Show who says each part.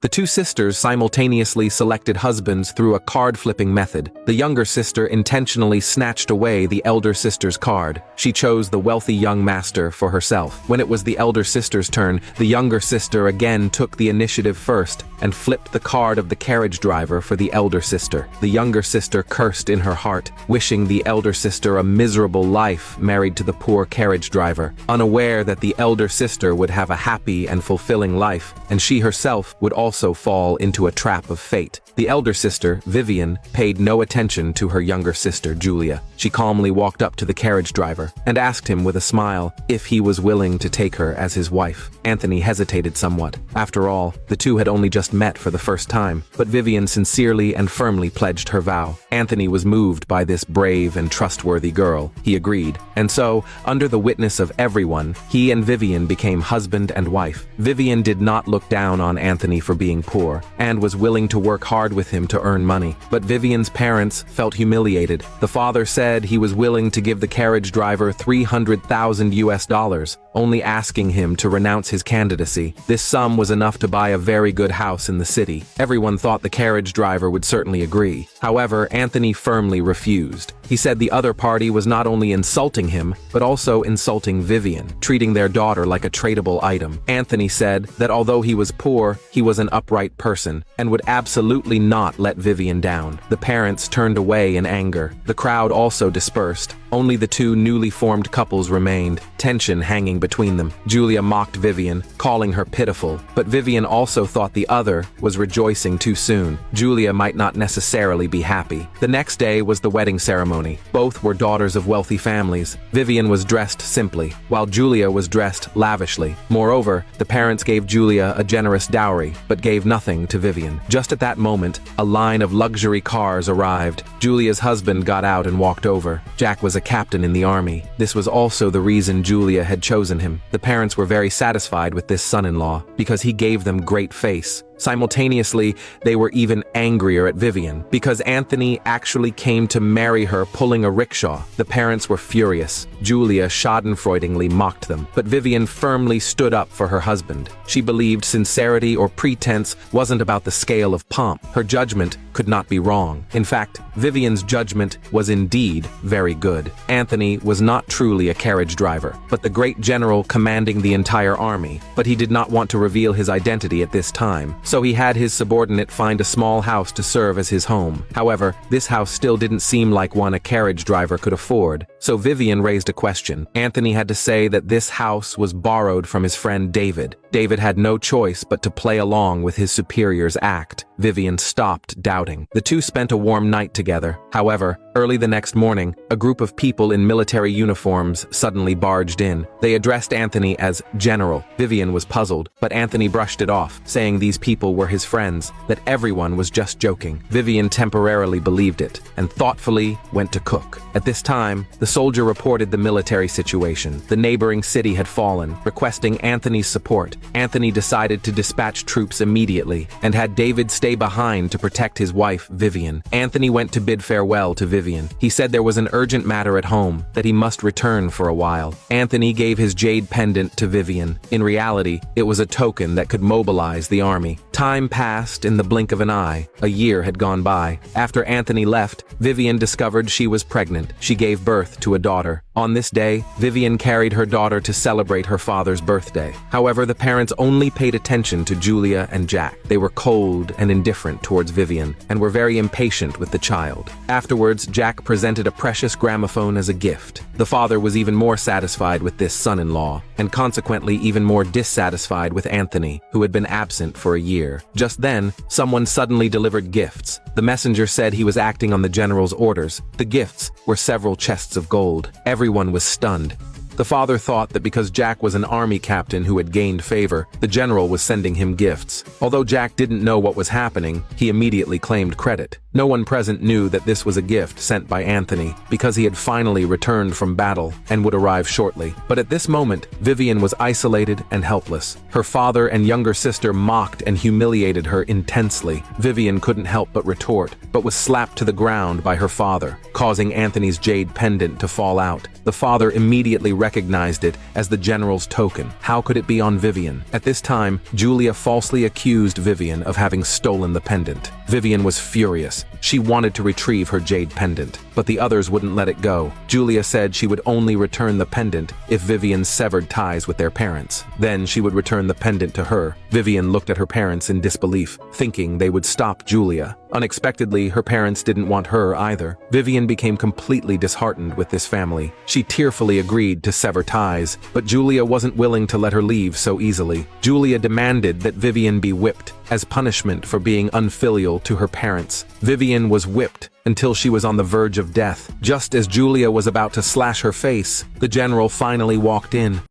Speaker 1: The two sisters simultaneously selected husbands through a card-flipping method. The younger sister intentionally snatched away the elder sister's card. She chose the wealthy young master for herself. When it was the elder sister's turn, the younger sister again took the initiative first and flipped the card of the carriage driver for the elder sister. The younger sister cursed in her heart, wishing the elder sister a miserable life married to the poor carriage driver, unaware that the elder sister would have a happy and fulfilling life, and she herself would also fall into a trap of fate. The elder sister, Vivian, paid no attention to her younger sister, Julia. She calmly walked up to the carriage driver and asked him with a smile if he was willing to take her as his wife. Anthony hesitated somewhat. After all, the two had only just met for the first time, but Vivian sincerely and firmly pledged her vow. Anthony was moved by this brave and trustworthy girl. He agreed, and so, under the witness of everyone, he and Vivian became husband and wife. Vivian did not look down on Anthony for being poor, and was willing to work hard with him to earn money. But Vivian's parents felt humiliated. The father said he was willing to give the carriage driver $300,000, only asking him to renounce his candidacy. This sum was enough to buy a very good house in the city. Everyone thought the carriage driver would certainly agree. However, Anthony firmly refused. He said the other party was not only insulting him, but also insulting Vivian, treating their daughter like a tradable item. Anthony said that although he was poor, he was an upright person, and would absolutely not let Vivian down. The parents turned away in anger. The crowd also dispersed. Only the two newly formed couples remained, tension hanging between them. Julia mocked Vivian, calling her pitiful, but Vivian also thought the other was rejoicing too soon. Julia might not necessarily be happy. The next day was the wedding ceremony. Both were daughters of wealthy families. Vivian was dressed simply, while Julia was dressed lavishly. Moreover, the parents gave Julia a generous dowry, but gave nothing to Vivian. Just at that moment, a line of luxury cars arrived. Julia's husband got out and walked over. Jack was a captain in the army. This was also the reason Julia had chosen him. The parents were very satisfied with this son-in-law, because he gave them great face. Simultaneously, they were even angrier at Vivian, because Anthony actually came to marry her pulling a rickshaw. The parents were furious. Julia schadenfreudigly mocked them, but Vivian firmly stood up for her husband. She believed sincerity or pretense wasn't about the scale of pomp. Her judgment could not be wrong. In fact, Vivian's judgment was indeed very good. Anthony was not truly a carriage driver, but the great general commanding the entire army, but he did not want to reveal his identity at this time. So he had his subordinate find a small house to serve as his home. However, this house still didn't seem like one a carriage driver could afford. So Vivian raised a question. Anthony had to say that this house was borrowed from his friend David. David had no choice but to play along with his superior's act. Vivian stopped doubting. The two spent a warm night together. However, early the next morning, a group of people in military uniforms suddenly barged in. They addressed Anthony as General. Vivian was puzzled, but Anthony brushed it off, saying these people were his friends, that everyone was just joking. Vivian temporarily believed it, and thoughtfully went to cook. At this time, the soldier reported the military situation. The neighboring city had fallen, requesting Anthony's support. Anthony decided to dispatch troops immediately, and had David stay behind to protect his wife, Vivian. Anthony went to bid farewell to Vivian. He said there was an urgent matter at home, that he must return for a while. Anthony gave his jade pendant to Vivian. In reality, it was a token that could mobilize the army. Time passed in the blink of an eye. A year had gone by. After Anthony left, Vivian discovered she was pregnant. She gave birth to a daughter. On this day, Vivian carried her daughter to celebrate her father's birthday. However, the parents only paid attention to Julia and Jack. They were cold and indifferent towards Vivian, and were very impatient with the child. Afterwards, Jack presented a precious gramophone as a gift. The father was even more satisfied with this son-in-law, and consequently even more dissatisfied with Anthony, who had been absent for a year. Just then, someone suddenly delivered gifts. The messenger said he was acting on the general's orders. The gifts were several chests of gold. Everyone was stunned. The father thought that because Jack was an army captain who had gained favor, the general was sending him gifts. Although Jack didn't know what was happening, he immediately claimed credit. No one present knew that this was a gift sent by Anthony, because he had finally returned from battle and would arrive shortly. But at this moment, Vivian was isolated and helpless. Her father and younger sister mocked and humiliated her intensely. Vivian couldn't help but retort, but was slapped to the ground by her father, causing Anthony's jade pendant to fall out. The father immediately recognized it as the general's token. How could it be on Vivian? At this time, Julia falsely accused Vivian of having stolen the pendant. Vivian was furious. She wanted to retrieve her jade pendant, but the others wouldn't let it go. Julia said she would only return the pendant if Vivian severed ties with their parents. Then she would return the pendant to her. Vivian looked at her parents in disbelief, thinking they would stop Julia. Unexpectedly, her parents didn't want her either. Vivian became completely disheartened with this family. She tearfully agreed to sever ties, but Julia wasn't willing to let her leave so easily. Julia demanded that Vivian be whipped as punishment for being unfilial to her parents. Vivian was whipped until she was on the verge of death. Just as Julia was about to slash her face, the general finally walked in.